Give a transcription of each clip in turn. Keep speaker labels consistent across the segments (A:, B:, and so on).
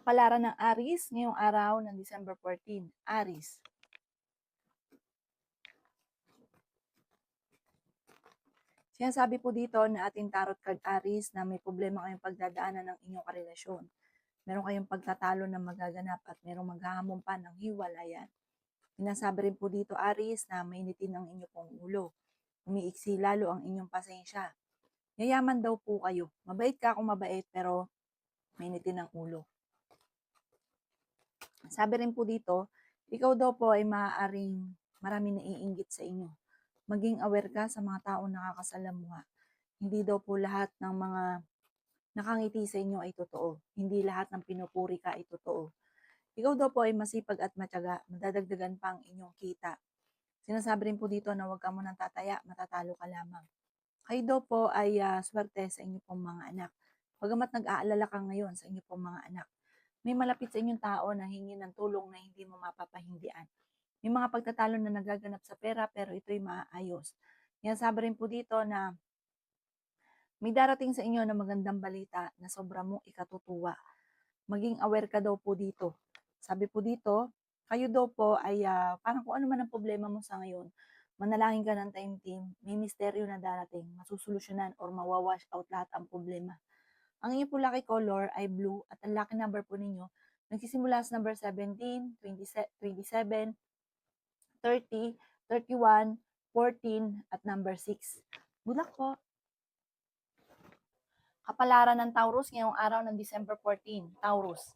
A: Kapalaran ng Aries ngayong araw ng December 14. Aries. Sinasabi po dito na ating tarot card Aries na may problema kayong pagdadaanan ng inyong karelasyon. Meron kayong pagtatalo na magaganap at merong maghahamon pa ng hiwalayan. Sinasabi rin po dito Aries na mainitin ang inyong pong ulo. Umiiksi lalo ang inyong pasensya. Yayaman daw po kayo. Mabait ka kung mabait pero mainitin ang ulo. Sabi rin po dito, ikaw daw po ay maaaring marami naiinggit sa inyo. Maging aware ka sa mga taong nakakasalamuha. Hindi daw po lahat ng mga nakangiti sa inyo ay totoo. Hindi lahat ng pinupuri ka ay totoo. Ikaw daw po ay masipag at matyaga, madadagdagan pa ang inyong kita. Sinasabi rin po dito na huwag ka munang tataya, matatalo ka lamang. Kayo daw po ay swerte sa inyo pong mga anak. Bagamat nag-aalala ka ngayon sa inyo pong mga anak, may malapit sa inyong tao na hingi ng tulong na hindi mo mapapahindian. May mga pagtatalo na nagaganap sa pera pero ito'y maaayos. Yan sabi rin po dito na may darating sa inyo na magandang balita na sobra mong ikatutuwa. Maging aware ka daw po dito. Sabi po dito, kayo daw po ay parang kung ano man ang problema mo sa ngayon, manalangin ka ng time team, may misteryo na darating, masusolusyonan or mawawash out lahat ang problema. Ang inyong po lucky color ay blue at ang lucky number po ninyo nagsisimula sa number 17, 27, 30, 31, 14 at number 6. Good luck po! Kapalaran ng Taurus ngayong araw ng December 14. Taurus.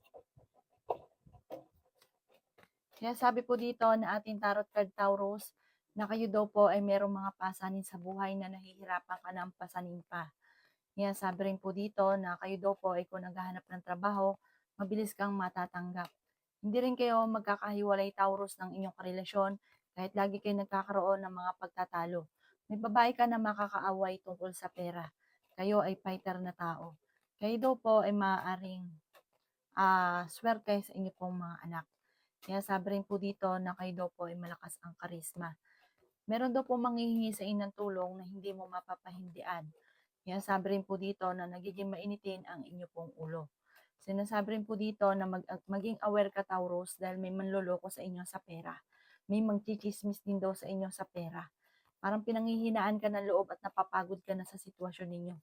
A: Sinasabi po dito na ating tarot card Taurus na kayo daw po ay merong mga pasanin sa buhay na nahihirapan ka ng pasanin pa. Sabi rin po dito na kayo daw po ay kung naghahanap ng trabaho, mabilis kang matatanggap. Hindi rin kayo magkakahiwalay Taurus ng inyong karelasyon kahit lagi kayo nagkakaroon ng mga pagtatalo. May babae ka na makakaaway tungkol sa pera. Kayo ay fighter na tao. Kayo daw po ay maaaring swerte sa inyo pong mga anak. Sabi rin po dito na kayo daw po ay malakas ang karisma. Meron daw po manghihingi sa inyo ng tulong na hindi mo mapapahindian. Sabi rin po dito na nagiging mainitin ang inyo pong ulo. Sinasabi rin po dito na maging aware ka Taurus dahil may manloloko sa inyo sa pera. May magchichismis din daw sa inyo sa pera. Parang pinanghihinaan ka ng loob at napapagod ka na sa sitwasyon ninyo.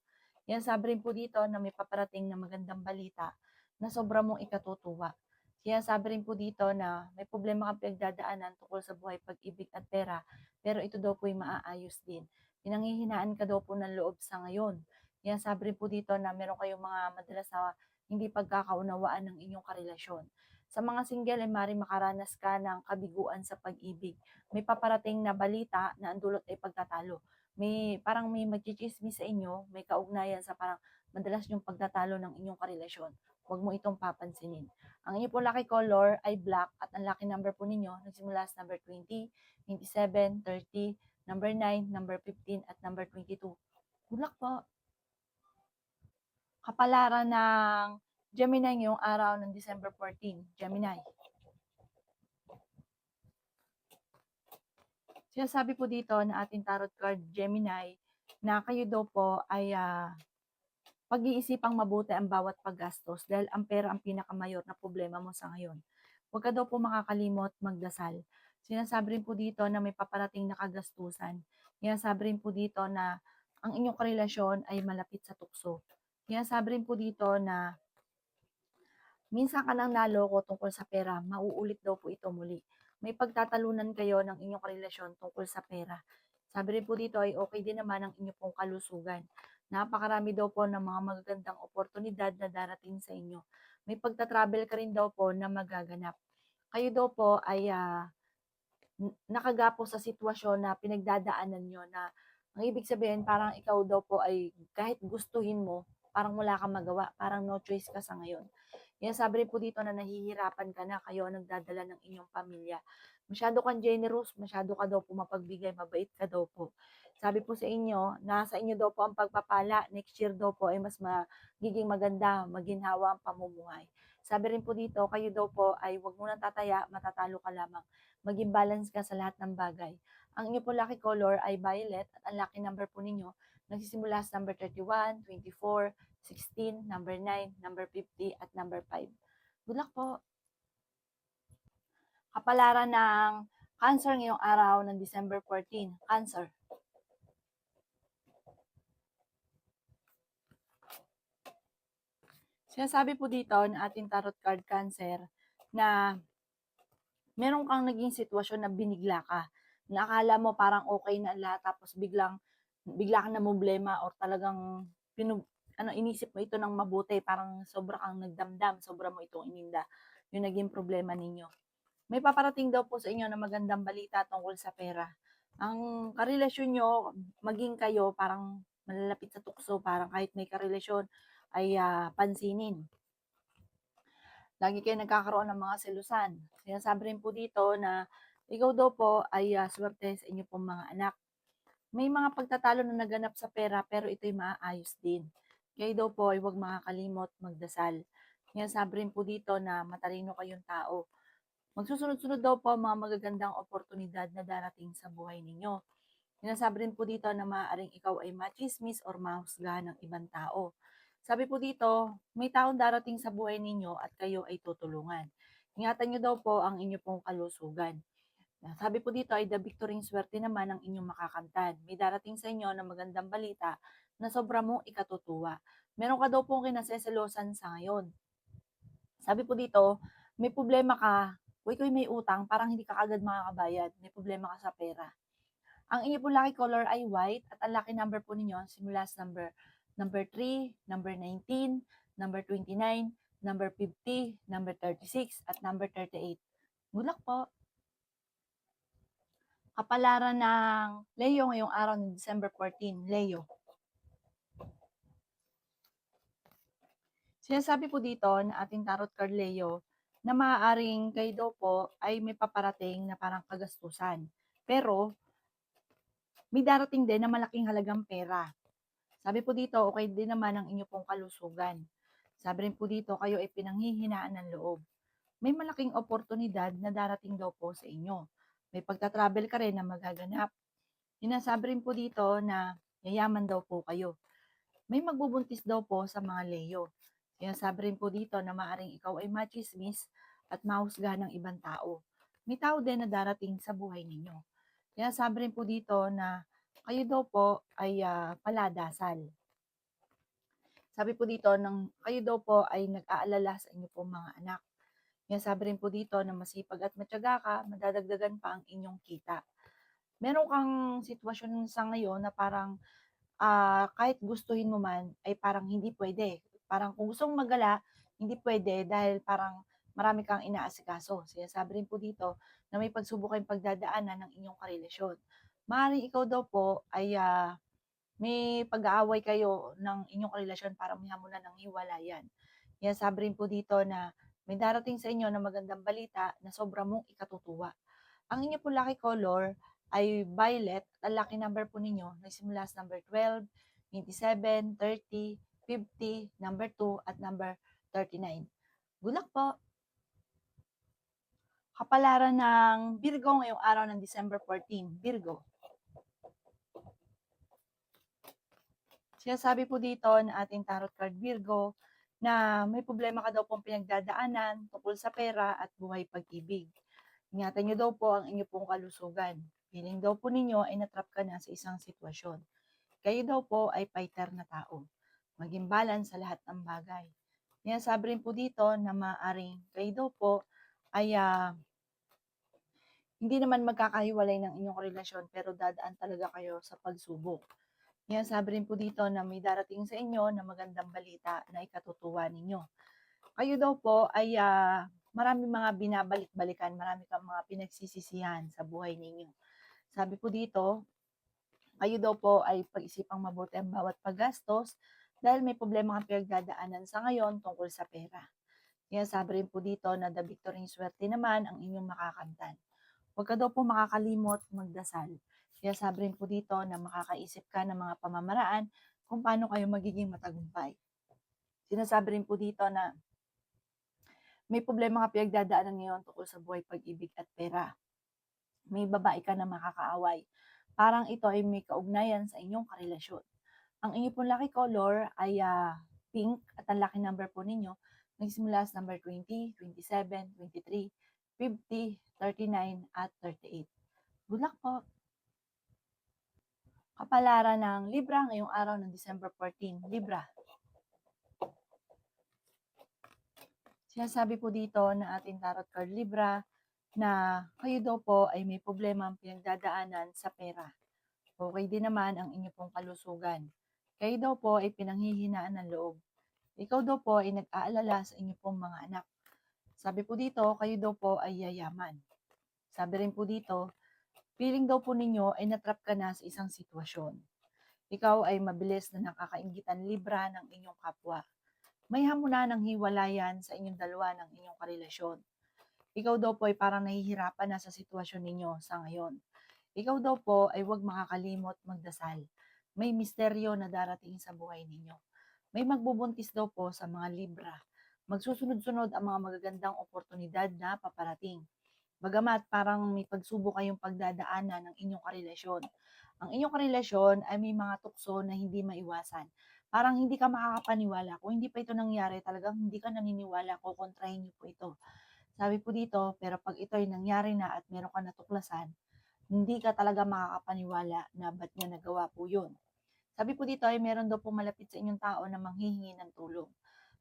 A: Sabi rin po dito na may paparating na magandang balita na sobra mong ikatutuwa. Sabi rin po dito na may problema kang pinagdadaanan tungkol sa buhay, pag-ibig at pera, pero ito daw po ay maaayos din. Pinanghihinaan ka daw po ng loob sa ngayon. Sabi rin po dito na meron kayong mga madalas na hindi pagkakaunawaan ng inyong karelasyon. Sa mga single ay maaaring makaranas ka ng kabiguan sa pag-ibig. May paparating na balita na ang dulot ay pagtatalo. Parang may magchichismis sa inyo, may kaugnayan sa parang madalas yung pagtatalo ng inyong karelasyon. Huwag mo itong papansinin. Ang inyong po lucky color ay black at ang lucky number po ninyo nagsimula sa number 20, 27, 30, number 9, number 15 at number 22. Good luck po! Kapalaran ng Gemini ngayong araw ng December 14. Gemini. Sinasabi po dito na ating tarot card Gemini na kayo daw po ay pag-iisipang mabuti ang bawat paggastos dahil ang pera ang pinakamayor na problema mo sa ngayon. Huwag ka daw po makakalimot magdasal. Sinasabi rin po dito na may paparating na kagastusan. Sinasabi rin po dito na ang inyong karelasyon ay malapit sa tukso. Sinasabi rin po dito na minsan ka nang naloko tungkol sa pera, mauulit daw po ito muli. May pagtatalunan kayo ng inyong karelasyon tungkol sa pera. Sabi rin po dito ay okay din naman ang inyong pong kalusugan. Napakarami daw po ng mga magagandang oportunidad na darating sa inyo. May pagta-travel ka rin daw po na magaganap. Kayo daw po ay nakagapo sa sitwasyon na pinagdadaanan nyo na ang ibig sabihin parang ikaw daw po ay kahit gustuhin mo, parang wala kang magawa, parang no choice ka sa ngayon. Sabi rin po dito na nahihirapan ka na, kayo ang nagdadala ng inyong pamilya. Masyado kang generous, masyado ka daw po mapagbigay, mabait ka daw po. Sabi po sa inyo, nasa inyo daw po ang pagpapala, next year daw po ay mas magiging maganda, maginhawa ang pamumuhay. Sabi rin po dito, kayo daw po ay huwag mo nang tataya, matatalo ka lamang. Maging balance ka sa lahat ng bagay. Ang inyo po lucky color ay violet at ang lucky number po ninyo nagsisimula sa number 31, 24, 16, number 9, number 50 at number 5. Good luck po. Kapalaran ng Cancer ngayong araw ng December 14. Cancer. Sinasabi po dito ng ating tarot card Cancer na meron kang naging sitwasyon na binigla ka. Na akala mo parang okay na lahat tapos bigla kang namumblema or talagang inisip mo ito ng mabuti, parang sobra kang nagdamdam, sobra mo itong ininda. Yung naging problema ninyo. May paparating daw po sa inyo na magandang balita tungkol sa pera. Ang karelasyon nyo, maging kayo, parang malalapit sa tukso, parang kahit may karelasyon, ay pansinin. Lagi kayo nagkakaroon ng mga selusan. Sinasabi rin po dito na ikaw daw po ay swerte sa inyo pong mga anak. May mga pagtatalo na naganap sa pera pero ito'y maaayos din. Kayo daw po ay huwag makakalimot magdasal. Sinasabi rin po dito na matalino kayong tao. Magsusunod-sunod daw po ang mga magagandang oportunidad na darating sa buhay ninyo. Sinasabi rin po dito na maaaring ikaw ay machismis or mahusgahan ng ibang tao. Sabi po dito, may taong darating sa buhay ninyo at kayo ay tutulungan. Ingatan nyo daw po ang inyo pong kalusugan. Sabi po dito ay the victory swerte naman ang inyong makakamtan. May darating sa inyo na magandang balita na sobra mong ikatutuwa. Meron ka daw pong kinaseselosan sa ngayon. Sabi po dito, may problema ka, kung may utang, parang hindi ka agad makakabayad, may problema ka sa pera. Ang inyo po lucky color ay white at ang lucky number po ninyo simula sa number 3, number 19, number 29, number 50, number 36, at number 38. Good luck po! Kapalaran ng Leo ngayong araw ng December 14. Leo. Sinasabi po dito na ating tarot card Leo na maaaring kayo daw po ay may paparating na parang kagastusan. Pero may darating din na malaking halagang pera. Sabi po dito, okay din naman ang inyo pong kalusugan. Sabi rin po dito, kayo ay pinanghihinaan ng loob. May malaking oportunidad na darating daw po sa inyo. May pagta-travel ka rin na magaganap. Sinasabi rin po dito na yayaman daw po kayo. May magbubuntis daw po sa mga Leo. Sinasabi rin po dito na maaaring ikaw ay machismis at mahusgahan ng ibang tao. May tao din na darating sa buhay ninyo. Sinasabi rin po dito na kayo daw po ay paladasal. Sabi po dito, kayo daw po ay nag-aalala sa inyo pong mga anak. Sinasabi rin po dito na masipag at matyaga ka, madadagdagan pa ang inyong kita. Meron kang sitwasyon sa ngayon na parang kahit gustuhin mo man, ay parang hindi pwede. Parang kung gusto mong magala, hindi pwede dahil parang marami kang inaasikaso. Sinasabi rin po dito na may pagsubok kayong pagdadaanan ng inyong karelasyon. Maaaring ikaw daw po ay may pag-aaway kayo ng inyong karelasyon para may hamunan ng hiwalayan. Sinasabi rin po dito na may darating sa inyo na magandang balita na sobra mong ikatutuwa. Ang inyo po lucky color ay violet at ang lucky number po ninyo nagsimula sa number 12, 27, 30, 50, number 2 at number 39. Good luck po! Kapalaran ng Virgo ngayong araw ng December 14. Virgo. Sinasabi po dito na ating tarot card Virgo na may problema ka daw pong pinagdadaanan tungkol sa pera at buhay pag-ibig. Ingatan nyo daw po ang inyo pong kalusugan. Feeling daw po ninyo ay natrap ka na sa isang sitwasyon. Kayo daw po ay fighter na tao. Maging balance sa lahat ng bagay. Sinasabi rin po dito na maaaring kayo daw po ay hindi naman magkakahiwalay ng inyong relasyon pero dadaan talaga kayo sa pagsubok. Sinasabi rin po dito na may darating sa inyo na magandang balita na ikatutuwa ninyo. Kayo daw po ay marami mga binabalik-balikan, marami kang mga pinagsisisihan sa buhay ninyo. Sabi po dito, kayo daw po ay pag-isipang mabuti ang bawat paggastos dahil may problema kang pinagdadaanan sa ngayon tungkol sa pera. Sinasabi rin po dito na the victory swerte naman ang inyong makakamtan. Huwag ka daw po makakalimot magdasal. Sinasabi rin po dito na makakaisip ka ng mga pamamaraan kung paano kayo magiging matagumpay. Sinasabi rin po dito na may problema ka pinagdadaanan ngayon tungkol sa buhay, pag-ibig at pera. May babae ka na makakaaway. Parang ito ay may kaugnayan sa inyong karelasyon. Ang inyong pong lucky color ay pink at ang lucky number po ninyo nagsimula sa number 20, 27, 23, 50, 39, at 38. Good luck po! Kapalaran ng Libra ngayong araw ng December 14. Libra. Sinasabi po dito na ating tarot card Libra na kayo daw po ay may problema ang pinagdadaanan sa pera. Okay din naman ang inyo pong kalusugan. Kayo daw po ay pinanghihinaan ng loob. Ikaw daw po ay nag-aalala sa inyo pong mga anak. Sabi po dito, kayo daw po ay yayaman. Sabi rin po dito, feeling daw po ninyo ay natrap ka na sa isang sitwasyon. Ikaw ay mabilis na nakakainggitan Libra ng inyong kapwa. May hamunan ng hiwalayan sa inyong dalawa ng inyong karelasyon. Ikaw daw po ay parang nahihirapan na sa sitwasyon ninyo sa ngayon. Ikaw daw po ay huwag makakalimot magdasal. May misteryo na darating sa buhay ninyo. May magbubuntis daw po sa mga Libra. Magsusunod-sunod ang mga magagandang oportunidad na paparating. Bagamat parang may pagsubok kayong pagdadaanan ng inyong karelasyon. Ang inyong karelasyon ay may mga tukso na hindi maiwasan. Parang hindi ka makakapaniwala. Kung hindi pa ito nangyari, talagang hindi ka naniniwala, kukontrahin niyo po ito. Sabi po dito, pero pag ito ay nangyari na at meron ka natuklasan, hindi ka talaga makakapaniwala na ba't niya nagawa po yun. Sabi po dito ay meron daw po malapit sa inyong tao na manghihingi ng tulong.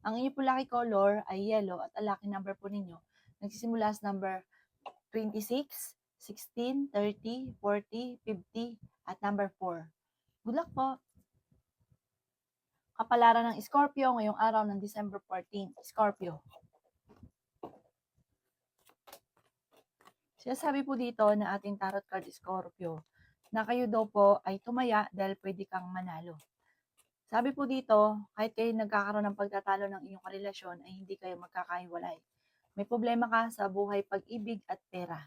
A: Ang inyong po lucky color ay yellow at ang lucky number po ninyo nagsisimula sa number 26, 16, 30, 40, 50, at number 4. Good luck po! Kapalaran ng Scorpio ngayong araw ng December 14. Scorpio. Sinasabi po dito na ating tarot card Scorpio na kayo daw po ay tumaya dahil pwede kang manalo. Sabi po dito, kahit kayo nagkakaroon ng pagtatalo ng inyong karelasyon ay hindi kayo magkakahiwalay. May problema ka sa buhay, pag-ibig at pera.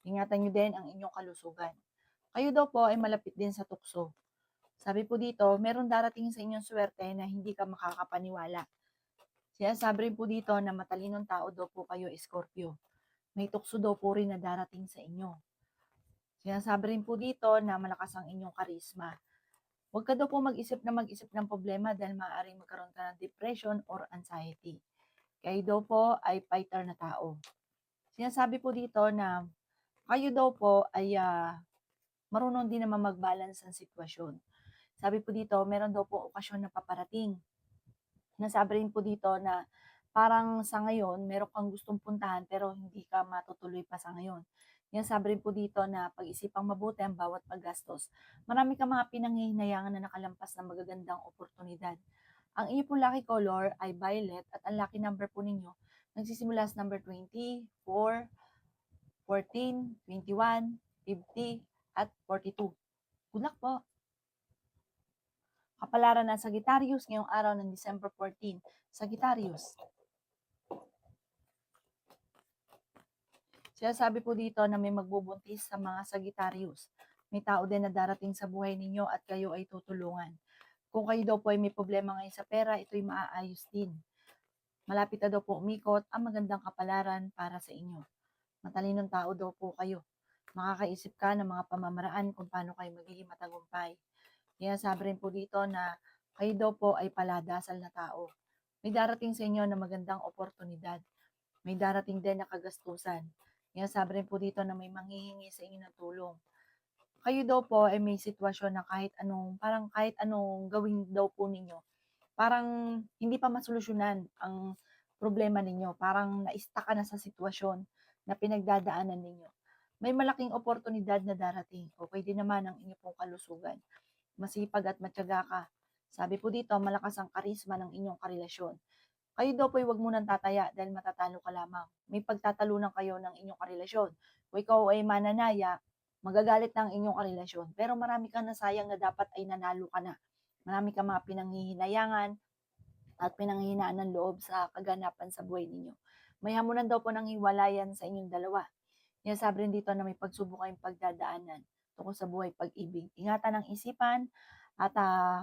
A: Ingatan nyo din ang inyong kalusugan. Kayo daw po ay malapit din sa tukso. Sabi po dito, meron darating sa inyong swerte na hindi ka makakapaniwala. Sinasabi rin po dito na matalinong tao daw po kayo, Scorpio. May tukso daw po rin na darating sa inyo. Sinasabi rin po dito na malakas ang inyong karisma. Huwag ka daw po mag-isip ng problema dahil maaaring magkaroon ka ng depression or anxiety. Kayo daw po ay fighter na tao. Sinasabi po dito na kayo daw po ay marunong din naman mag-balance ang sitwasyon. Sabi po dito, meron daw po okasyon na paparating. Nasabi rin po dito na parang sa ngayon, meron kang gustong puntahan pero hindi ka matutuloy pa sa ngayon. Yan sabi rin po dito na pag-isipang mabuti ang bawat paggastos. Marami kang mga pinanghihinayangan na nakalampas na magagandang oportunidad. Ang iyo po lucky color ay violet at ang lucky number po ninyo nagsisimula sa number 20, 4, 14, 21, 50, at 42. Good luck po! Kapalaran ng Sagittarius ngayong araw ng December 14. Sagittarius. Sinasabi po dito na may magbubuntis sa mga Sagittarius. May tao din na darating sa buhay ninyo at kayo ay tutulungan. Kung kayo daw po ay may problema ngayon sa pera, ito'y maaayos din. Malapit na daw po umikot ang magandang kapalaran para sa inyo. Matalinong tao daw po kayo. Makakaisip ka ng mga pamamaraan kung paano kayo magiging matagumpay. Kaya sabi rin po dito na kayo daw po ay paladasal na tao. May darating sa inyo na magandang oportunidad. May darating din na kagastusan. Kaya sabi rin po dito na may manghihingi sa inyo ng tulong. Kayo daw po ay may sitwasyon na kahit anong gawin daw po ninyo, parang hindi pa masolusyonan ang problema ninyo. Parang na-stuck ka na sa sitwasyon na pinagdadaanan ninyo. May malaking oportunidad na darating. Okay din naman ang inyong pong kalusugan. Masipag at matyaga ka. Sabi po dito, malakas ang karisma ng inyong karelasyon. Kayo daw po ay huwag munang tataya dahil matatalo ka lamang. May pagtatalunan kayo ng inyong karelasyon. Kung ikaw ay mananaya, magagalit na ang inyong karelasyon. Pero marami kang nasayang na dapat ay nanalo ka na. Marami kang mga pinanghihinayangan at pinanghihinaan ng loob sa kaganapan sa buhay ninyo. May hamunan daw po ng hiwalayan sa inyong dalawa. Sabi rin dito na may pagsubok kayong pagdadaanan tungkol sa buhay pag-ibig. Ingatan ang isipan at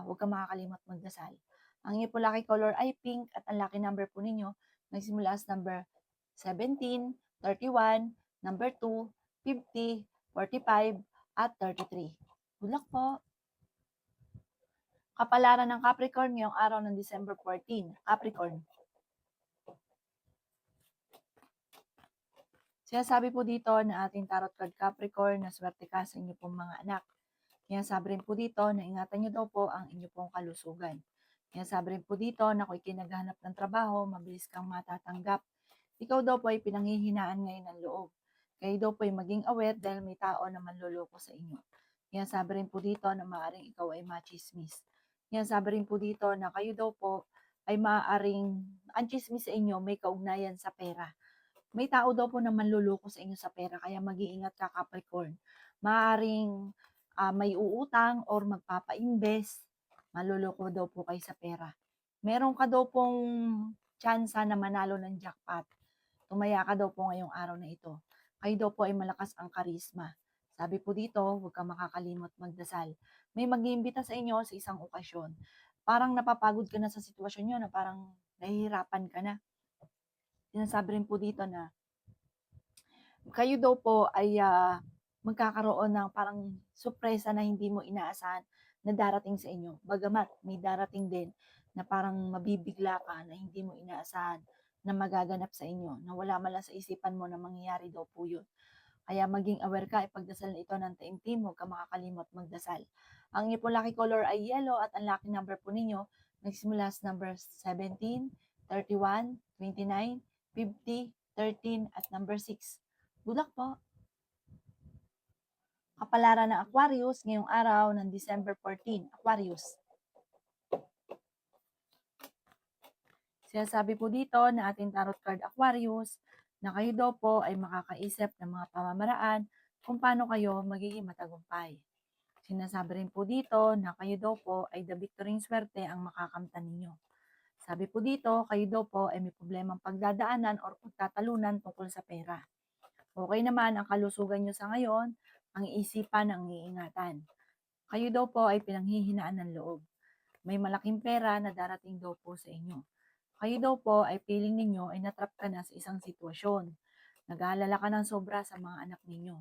A: huwag kang makakalimot magdasal. Ang inyong po lucky color ay pink at ang lucky number po ninyo nagsimula sa number 17, 31, number 2, 50, 45, at 33. Good luck po! Kapalaran ng Capricorn ngayong araw ng December 14. Capricorn. Sinasabi po dito na ating tarot card Capricorn na swerte ka sa inyo pong mga anak. Sinasabi rin po dito na ingatan niyo daw po ang inyo pong kalusugan. Sinasabi rin po dito na kung ikinaghanap ng trabaho, mabilis kang matatanggap. Ikaw daw po ay pinanghihinaan ngayon ng loob. Kayo daw po ay maging aware dahil may tao na manloloko sa inyo. Sinasabi rin po dito na maaaring ikaw ay machismis. Sinasabi rin po dito na kayo daw po ay maaaring ang chismis sa inyo may kaugnayan sa pera. May tao daw po na manloloko sa inyo sa pera kaya mag-iingat ka Capricorn. Maaaring may uutang or magpapa-invest, manloloko daw po kayo sa pera. Meron ka daw pong tsansa na manalo ng jackpot. Tumaya ka daw po ngayong araw na ito. Kayo daw po ay malakas ang karisma. Sabi po dito, huwag kang makakalimot magdasal. May mag-iimbita sa inyo sa isang okasyon. Parang napapagod ka na sa sitwasyon nyo na parang nahihirapan ka na. Sinasabi rin po dito na kayo daw po ay magkakaroon ng parang sorpresa na hindi mo inaasahan na darating sa inyo. Bagamat may darating din na parang mabibigla ka na hindi mo inaasahan na magaganap sa inyo, na wala man lang sa isipan mo na mangyayari daw po yun. Kaya maging aware ka, ipagdasal na ito ng taimtim, huwag ka makakalimot magdasal. Ang inyo po lucky color ay yellow at ang lucky number po ninyo nagsimula sa number 17, 31, 29, 50, 13 at number 6. Good luck po! Kapalaran ng Aquarius ngayong araw ng December 14. Aquarius. Sinasabi po dito na ating tarot card Aquarius na kayo daw po ay makakaisip ng mga pamamaraan kung paano kayo magiging matagumpay. Sinasabi rin po dito na kayo daw po ay the victory swerte ang makakamtan ninyo. Sabi po dito, kayo daw po ay may problemang pagdadaanan o pagtatalunan tungkol sa pera. Okay naman ang kalusugan nyo sa ngayon, ang isipan ang iingatan. Kayo daw po ay pinanghihinaan ng loob. May malaking pera na darating daw po sa inyo. Kayo daw po ay feeling ninyo ay natrap ka na sa isang sitwasyon. Nag-aalala ka ng sobra sa mga anak ninyo.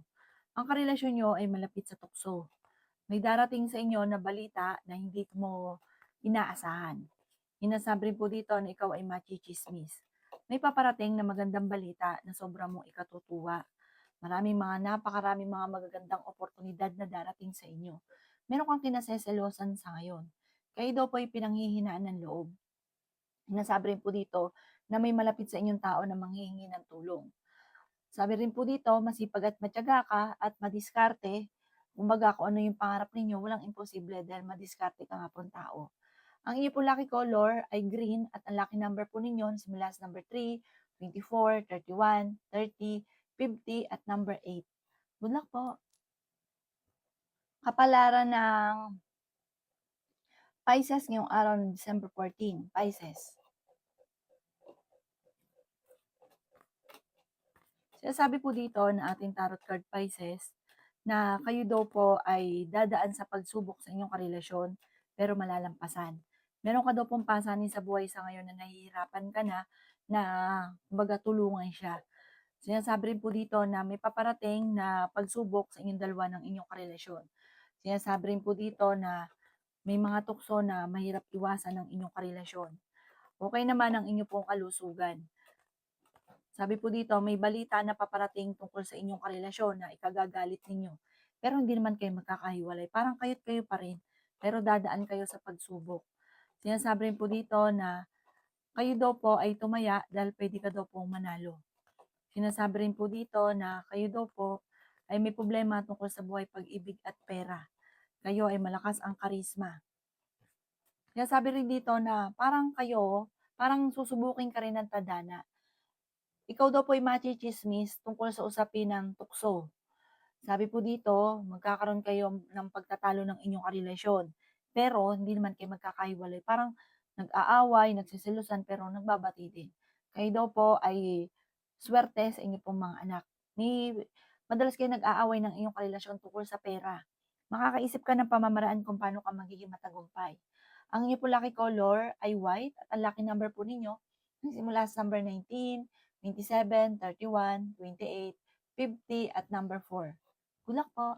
A: Ang karelasyon nyo ay malapit sa tukso. May darating sa inyo na balita na hindi mo inaasahan. Hinasabi rin po dito na ikaw ay machichismis. May paparating na magandang balita na sobra mong ikatutuwa. Napakaraming mga magagandang oportunidad na darating sa inyo. Meron kang kinaseselosan sa ngayon. Kayo daw po ay pinanghihinaan ng loob. Nasabi rin po dito na may malapit sa inyong tao na manghihingi ng tulong. Sabi rin po dito, masipag at matyaga ka at madiskarte. Kumbaga kung ano yung pangarap ninyo, walang imposible dahil madiskarte ka nga pong tao. Ang iyo po lucky color ay green at ang lucky number po ninyo simula sa number 3, 24, 31, 30, 50 at number 8. Good luck po! Kapalaran ng Pisces ngayong araw ng December 14. Pisces. Sinasabi po dito na ating tarot card Pisces na kayo daw po ay dadaan sa pagsubok sa inyong karelasyon pero malalampasan. Meron ka daw pong pasanin sa buhay sa ngayon na nahihirapan ka na kumbaga tulungan siya. Sinasabi rin po dito na may paparating na pagsubok sa inyong dalawa ng inyong karelasyon. Sinasabi rin po dito na may mga tukso na mahirap iwasan ng inyong karelasyon. Okay naman ang inyong pong kalusugan. Sabi po dito, may balita na paparating tungkol sa inyong karelasyon na ikagagalit ninyo. Pero hindi naman kayo magkakahiwalay. Parang kayo't kayo pa rin, pero dadaan kayo sa pagsubok. Sinasabi rin po dito na kayo daw po ay tumaya dahil pwede ka daw pong manalo. Sinasabi rin po dito na kayo daw po ay may problema tungkol sa buhay, pag-ibig at pera. Kayo ay malakas ang karisma. Sinasabi rin dito na parang susubukin ka rin ng tadhana. Ikaw daw po ay machichismis tungkol sa usapin ng tukso. Sabi po dito, magkakaroon kayo ng pagtatalo ng inyong karelasyon. Pero hindi naman kayo magkakahiwalay. Parang nag-aaway, nagsisilusan, pero nagbabati din. Kayo daw po ay swerte sa inyo pong mga anak. Madalas kayo nag-aaway ng inyong karelasyon tungkol sa pera. Makakaisip ka ng pamamaraan kung paano ka magiging matagumpay. Ang inyo po lucky color ay white at ang lucky number po ninyo simula sa number 19, 27, 31, 28, 50 at number 4. Good luck po!